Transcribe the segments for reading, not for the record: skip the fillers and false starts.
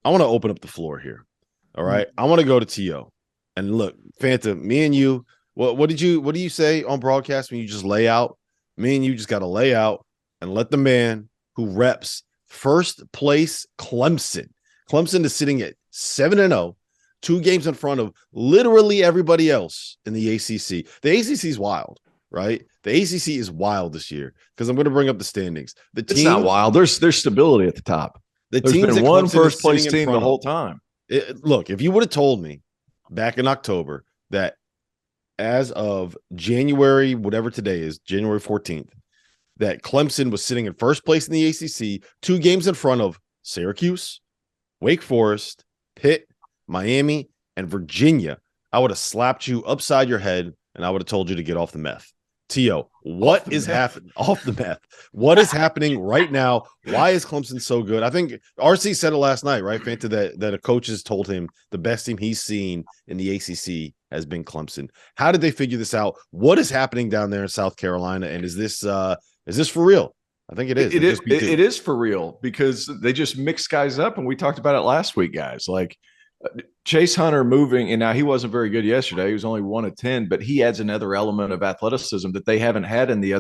I want to open up the floor here. All right. I want to go to T.O. And look, Fanta, me and you, what do you say on broadcast when you just lay out? Me and you just got to lay out and let the man who reps first place Clemson. Clemson is sitting at 7-0, 2 games in front of literally everybody else in the ACC. The ACC is wild, right? The ACC is wild this year because I'm going to bring up the standings. It's not wild. There's stability at the top. There's been one first place team the whole time. Look, if you would have told me back in October that as of January, whatever today is, January 14th, that Clemson was sitting in first place in the ACC, 2 games in front of Syracuse, Wake Forest, Pitt, Miami, and Virginia, I would have slapped you upside your head and I would have told you to get off the meth. T.O., what is happening off the meth? What is happening right now? Why is Clemson so good? I think RC said it last night, right, Fanta, that a coach has told him the best team he's seen in the ACC has been Clemson. How did they figure this out? What is happening down there in South Carolina? And is this for real? I think it is. It is for real because they just mix guys up, and we talked about it last week, guys. Like Chase Hunter moving, and now he wasn't very good yesterday. He was only 1 of 10, but he adds another element of athleticism that they haven't had in the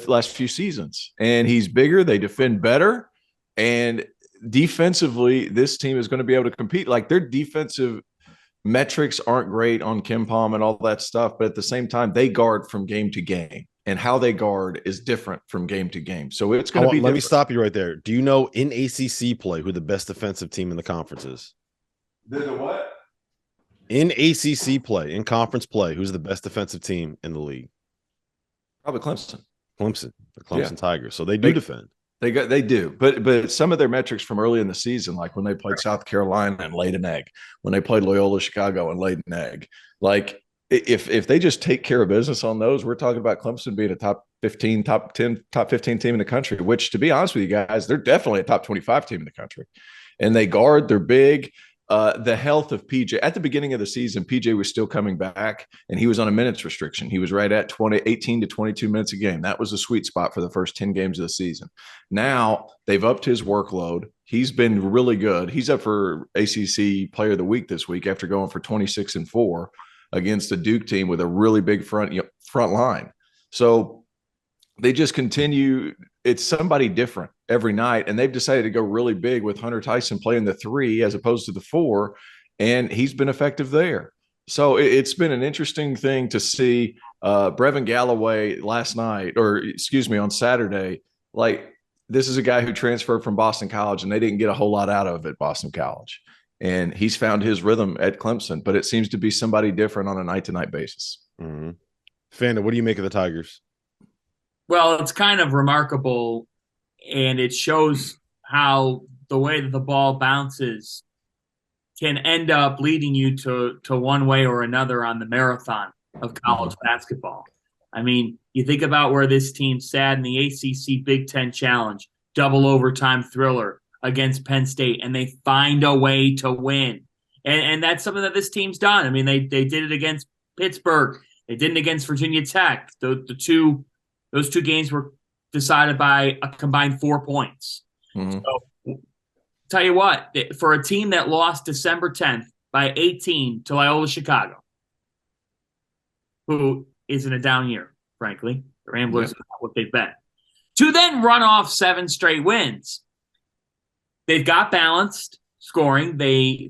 last few seasons. And he's bigger. They defend better, and defensively, this team is going to be able to compete. Like their defensive metrics aren't great on Kim Palm and all that stuff, but at the same time, they guard from game to game. And how they guard is different from game to game. So it's going to be. Let me stop you right there. Do you know in ACC play who the best defensive team in the conference is? The what? In ACC play, in conference play, who's the best defensive team in the league? Probably Clemson. The Clemson Tigers. So they defend. They do, but some of their metrics from early in the season, like when they played South Carolina and laid an egg, when they played Loyola Chicago and laid an egg, like. If they just take care of business on those, we're talking about Clemson being a top 15, top 10, top 15 team in the country, which, to be honest with you guys, they're definitely a top 25 team in the country. And they guard, they're big. The health of PJ at the beginning of the season, PJ was still coming back and he was on a minutes restriction. He was right at 18 to 22 minutes a game. That was a sweet spot for the first 10 games of the season. Now they've upped his workload. He's been really good. He's up for ACC Player of the Week this week after going for 26-4. Against a Duke team with a really big front line. So they just continue. It's somebody different every night. And they've decided to go really big with Hunter Tyson playing the 3 as opposed to the 4. And he's been effective there. So it's been an interesting thing to see Brevin Galloway on Saturday. Like, this is a guy who transferred from Boston College and they didn't get a whole lot out of it at Boston College. And he's found his rhythm at Clemson, but it seems to be somebody different on a night-to-night basis. Mm-hmm. Fanda, what do you make of the Tigers? Well, it's kind of remarkable, and it shows how the way that the ball bounces can end up leading you to one way or another on the marathon of college basketball. I mean, you think about where this team sat in the ACC Big Ten Challenge, double overtime thriller against Penn State, and they find a way to win. And that's something that this team's done. I mean, they did it against Pittsburgh. They did it against Virginia Tech. Those two games were decided by a combined 4 points. Mm-hmm. So, tell you what, for a team that lost December 10th by 18 to Loyola Chicago, who is in a down year, frankly, the Ramblers are not what they've been, to then run off 7 straight wins. They've got balanced scoring. They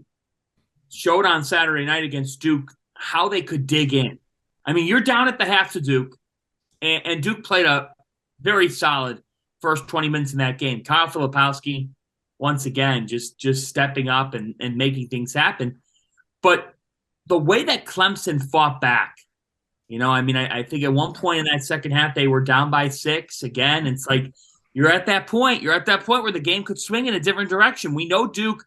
showed on Saturday night against Duke how they could dig in. I mean, you're down at the half to Duke, and Duke played a very solid first 20 minutes in that game. Kyle Filipowski, once again, just stepping up and making things happen. But the way that Clemson fought back, I think at one point in that second half, they were down by 6 again. It's like, you're at that point where the game could swing in a different direction. We know Duke,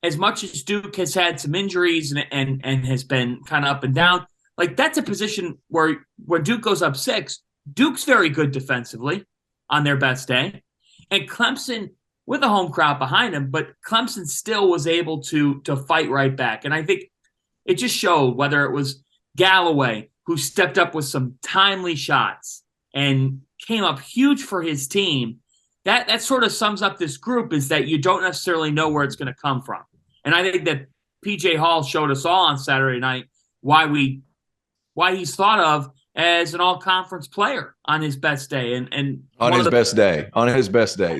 as much as Duke has had some injuries and has been kind of up and down, like that's a position where when Duke goes up 6, Duke's very good defensively on their best day. And Clemson, with a home crowd behind them, but Clemson still was able to fight right back. And I think it just showed, whether it was Galloway, who stepped up with some timely shots and came up huge for his team, that sort of sums up this group, is that you don't necessarily know where it's going to come from. And I think that PJ Hall showed us all on Saturday night why he's thought of as an all-conference player on his best day. And on his best day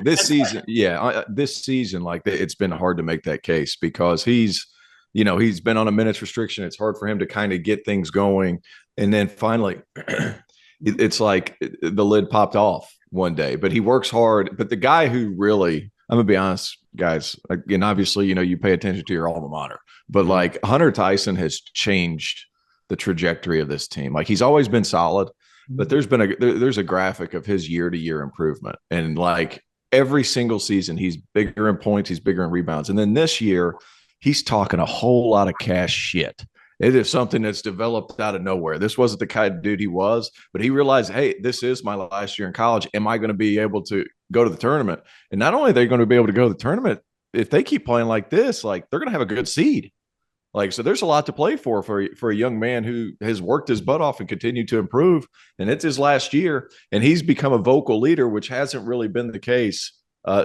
this season, like it's been hard to make that case because he's been on a minutes restriction. It's hard for him to kind of get things going. And then finally, it's like the lid popped off one day, but he works hard. But the guy who really, I'm going to be honest, guys, and obviously, you pay attention to your alma mater, but like Hunter Tyson has changed the trajectory of this team. Like he's always been solid, but there's a graphic of his year-to-year improvement. And like every single season, he's bigger in points, he's bigger in rebounds. And then this year, he's talking a whole lot of cash shit. It is something that's developed out of nowhere. This wasn't the kind of dude he was, but he realized, hey, this is my last year in college. Am I going to be able to go to the tournament? And not only are they going to be able to go to the tournament, if they keep playing like this, like they're going to have a good seed. Like, so there's a lot to play for a young man who has worked his butt off and continued to improve. And it's his last year, and he's become a vocal leader, which hasn't really been the case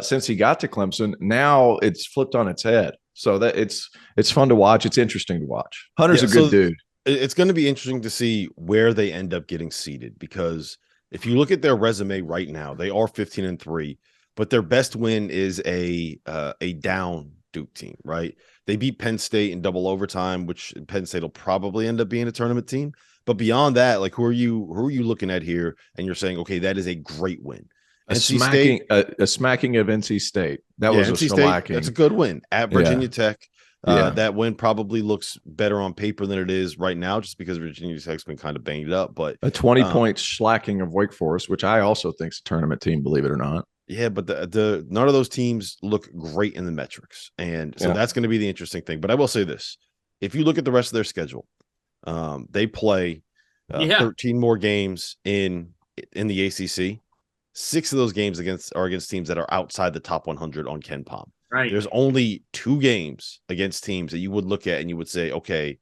since he got to Clemson. Now it's flipped on its head. So that it's fun to watch. It's interesting to watch. Hunter's a good dude. It's going to be interesting to see where they end up getting seated, because if you look at their resume right now, they are 15-3, but their best win is a down Duke team, right? They beat Penn State in double overtime, which Penn State will probably end up being a tournament team. But beyond that, like who are you looking at here? And you're saying, okay, that is a great win. A smacking of NC State. That was NC a shellacking. State, that's a good win at Virginia Tech. That win probably looks better on paper than it is right now, just because Virginia Tech's been kind of banged up. But a 20-point slacking of Wake Forest, which I also think is a tournament team, believe it or not. Yeah, but the none of those teams look great in the metrics, and so that's going to be the interesting thing. But I will say this: if you look at the rest of their schedule, they play 13 more games in the ACC. 6 of those games are against teams that are outside the top 100 on Ken Pom. Right. There's only 2 games against teams that you would look at and you would say, okay,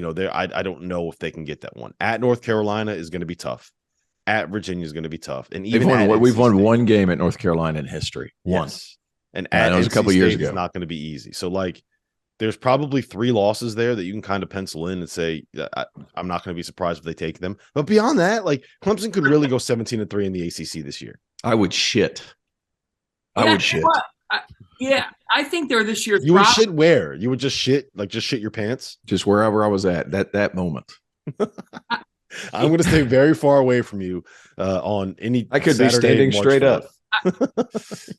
I don't know if they can get that one. At North Carolina is going to be tough. At Virginia is going to be tough. And even we've won one game at North Carolina in history. One. Yes. And that was a couple years ago. It's not going to be easy. So like, there's probably 3 losses there that you can kind of pencil in and say, I'm not going to be surprised if they take them. But beyond that, like Clemson could really go 17-3 in the ACC this year. I would shit. I would shit. I think they're this year's. You would shit where? You would just shit your pants? Just wherever I was at that moment. I'm going to stay very far away from you on any. I could Saturday, be standing March straight 4th. up.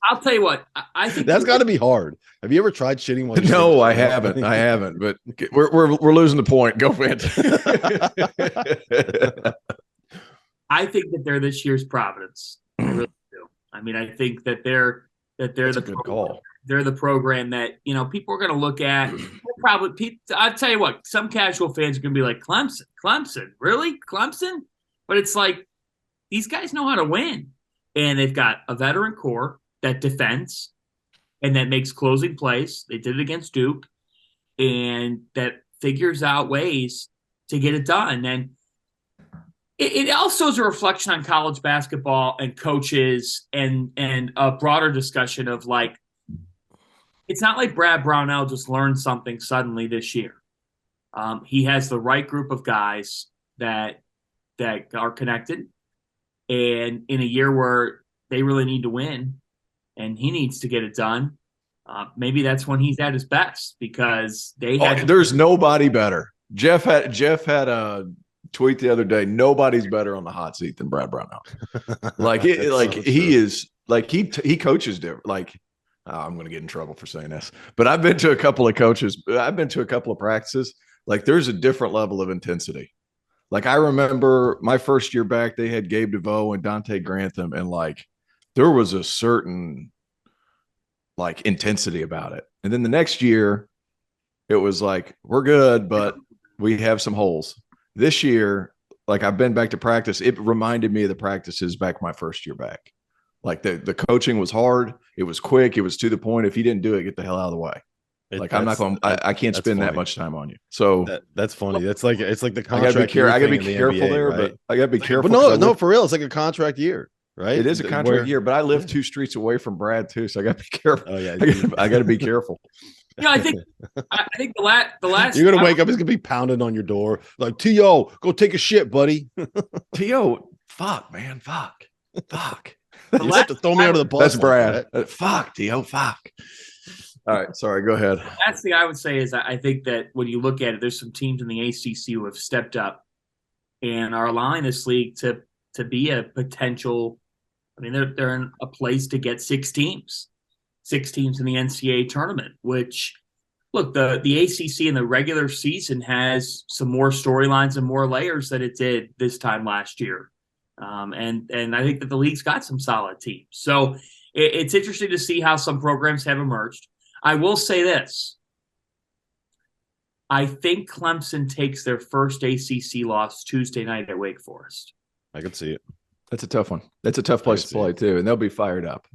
I'll tell you what. I think that's got to be hard. Have you ever tried shitting? No, I haven't. I haven't. But we're losing the point. Go for it. I think that they're this year's Providence. I really do. I mean, I think that they're That's the a good call. They're the program that people are going to look at. Probably, I'll tell you what. Some casual fans are going to be like, Clemson, really, Clemson? But it's like these guys know how to win. And they've got a veteran core that defends and that makes closing plays. They did it against Duke, and that figures out ways to get it done. And it also is a reflection on college basketball and coaches and a broader discussion of like, it's not like Brad Brownell just learned something suddenly this year. He has the right group of guys that are connected. And in a year where they really need to win and he needs to get it done, maybe that's when he's at his best, because there's nobody better. Jeff had a tweet the other day. Nobody's better on the hot seat than Brad Brownell. He coaches different. Like, I'm going to get in trouble for saying this, but I've been to a couple of coaches. I've been to a couple of practices. Like, there's a different level of intensity. Like, I remember my first year back, they had Gabe DeVoe and Dante Grantham, and like there was a certain like intensity about it. And then the next year, it was like, we're good, but we have some holes. This year, like, I've been back to practice. It reminded me of the practices back my first year back. Like the coaching was hard. It was quick. It was to the point. If you didn't do it, get the hell out of the way. Like, I'm not going. I can't spend that much time on you. So that's funny. It's like the contract. I gotta be careful NBA, there, right? but I gotta be careful. But no, for real, it's like a contract year, right? It is a contract year, but I live 2 streets away from Brad too, so I got to be careful. Oh yeah, I got to be careful. I think the last you're gonna wake up. He's gonna be pounding on your door like, "T.O., go take a shit, buddy." T.O., fuck, man, fuck. You have to throw me under the bus. That's Brad. Fuck, T.O., fuck. All right, sorry, go ahead. That's the thing I would say is I think that when you look at it, there's some teams in the ACC who have stepped up and are allowing this league to be a potential. I mean, they're in a place to get 6 teams in the NCAA tournament. Which, look, the ACC in the regular season has some more storylines and more layers than it did this time last year, and I think that the league's got some solid teams. So it's interesting to see how some programs have emerged. I will say this. I think Clemson takes their first ACC loss Tuesday night at Wake Forest. I could see it. That's a tough one. That's a tough place to play too, and they'll be fired up.